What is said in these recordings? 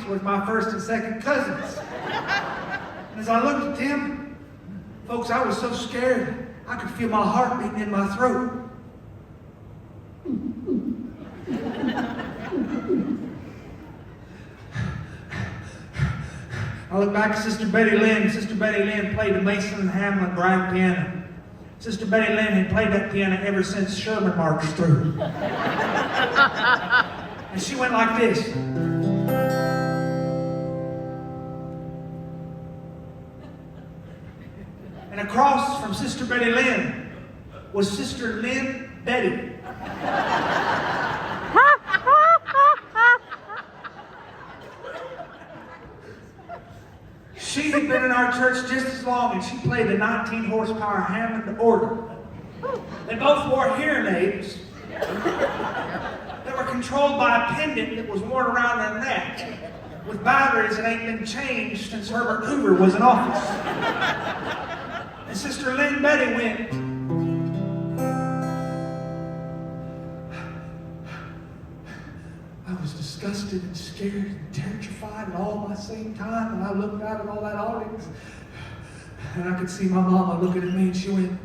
with my first and second cousins. And as I looked at them, folks, I was so scared, I could feel my heart beating in my throat. I look back at Sister Betty Lynn. Sister Betty Lynn played the Mason and Hamlin grand piano. Sister Betty Lynn had played that piano ever since Sherman marched through. And she went like this. And across from Sister Betty Lynn was Sister Lynn Betty. She had been in our church just as long, and she played the 19 horsepower Hammond organ. They both wore hearing aids that were controlled by a pendant that was worn around their neck with batteries that ain't been changed since Herbert Hoover was in office. And Sister Lynn Betty went, I was disgusted and scared and terrified all at the same time, and I looked out at all that audience, and I could see my mama looking at me, and she went.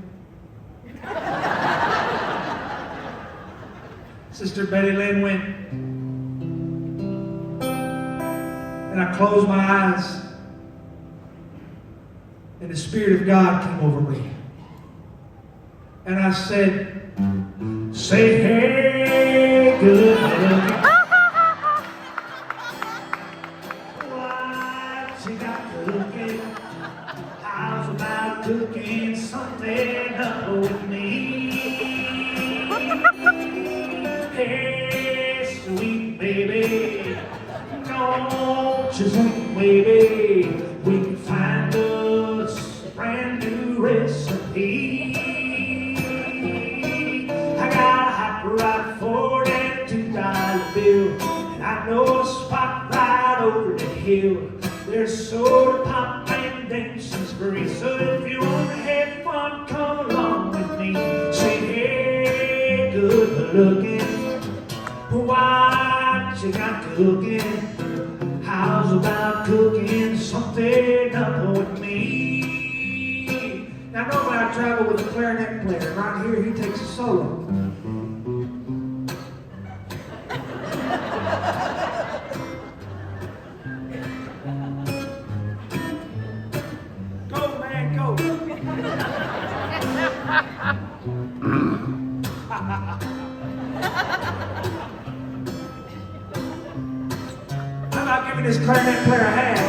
Sister Betty Lynn went, and I closed my eyes, and the Spirit of God came over me, and I said, say, hey, good looking. Cooking something up with me. Hey, sweet baby, don't you think, baby, we can find us a brand new recipe? I got a hot rod for that $2 bill, and I know a spot right over the hill. There's soda pop and dancing's free, so if you want to have fun, come along with me. Say, hey, good looking, what you got cooking? How's about cooking something up with me? Now normally I travel with a clarinet player. Right here he takes a solo. I'm not giving this clarinet player a hand.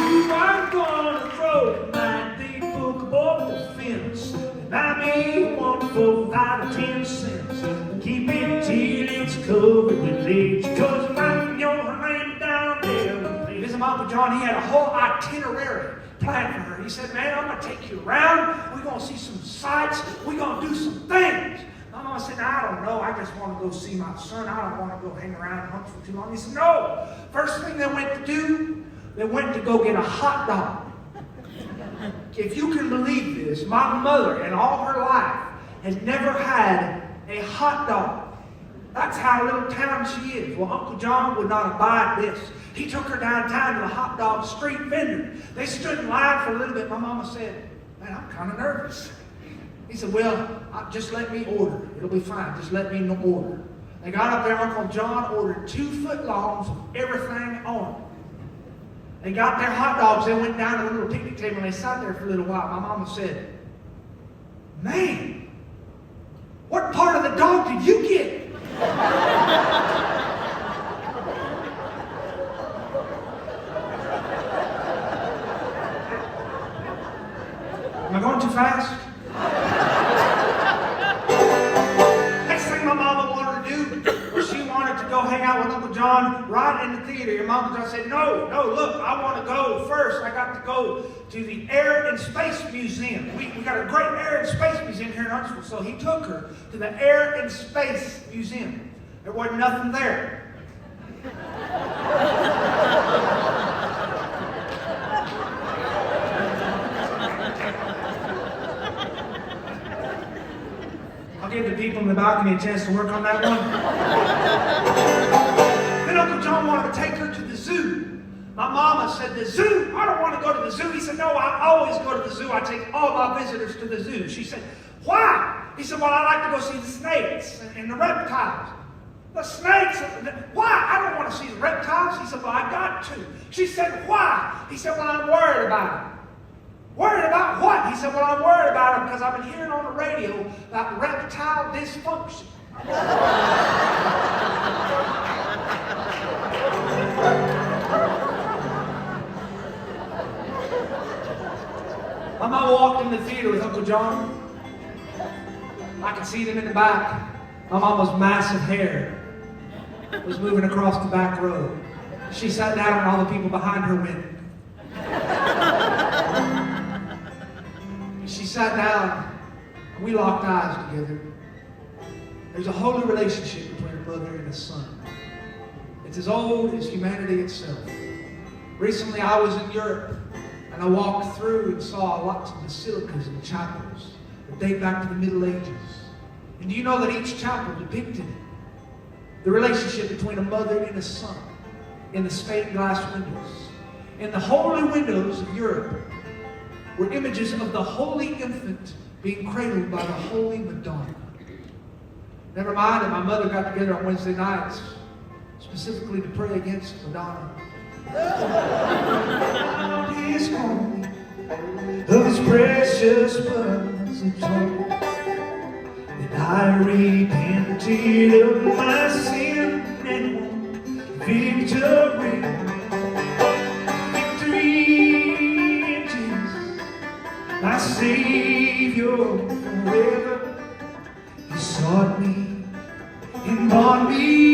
Ooh, I'm gonna throw my deep book over the fence and buy me one for 5 or 10 cents. Keep it till it's covered with leaves, 'cause I'm your man down there. Listen, Uncle John, he had a whole itinerary planned for her. He said, man, I'm gonna take you around. We're gonna see some sights. We're gonna do some things. My mama said, I don't know. I just want to go see my son. I don't want to go hang around and hunt for too long. He said, no. First thing they went to do, they went to go get a hot dog. If you can believe this, my mother in all her life has never had a hot dog. That's how little town she is. Well, Uncle John would not abide this. He took her downtown to the hot dog street vendor. They stood in line for a little bit. My mama said, man, I'm kind of nervous. He said, well, just let me order. It'll be fine. Just let me order. They got up there. Uncle John ordered 2 footlongs of everything on it. They got their hot dogs. They went down to the little picnic table and they sat there for a little while. My mama said, man, what part of the dog did you get? Am I going too fast? Next thing my mama wanted to do was she wanted to go hang out with Uncle John right in the theater. Your Uncle John said, no, look, I want to go first. I got to go to the Air and Space Museum. We got a great Air and Space Museum here in Huntsville. So he took her to the Air and Space Museum. There wasn't nothing there. I'll give the people in the balcony a chance to work on that one. Then Uncle John wanted to take her to the zoo. My mama said, the zoo? I don't want to go to the zoo. He said, no, I always go to the zoo. I take all my visitors to the zoo. She said, why? He said, well, I like to go see the snakes and the reptiles. The snakes? Why? I don't want to see the reptiles. He said, well, I got to. She said, why? He said, well, I'm worried about them. Worried about what? He said, well, I'm worried about them because I've been hearing on the radio about reptile dysfunction. My mom walked in the theater with Uncle John. I could see them in the back. My mama's massive hair was moving across the back row. She sat down and all the people behind her went. She sat down and we locked eyes together. There's a holy relationship between a mother and a son. It's as old as humanity itself. Recently I was in Europe and I walked through and saw lots of basilicas and chapels that date back to the Middle Ages. And do you know that each chapel depicted the relationship between a mother and a son in the stained glass windows? In the holy windows of Europe were images of the holy infant being cradled by the holy Madonna. Never mind that my mother got together on Wednesday nights specifically to pray against Madonna. His home of his precious blood and told that I repented of my sin and won victory. Victory in Jesus, my Savior forever. He sought me and bought me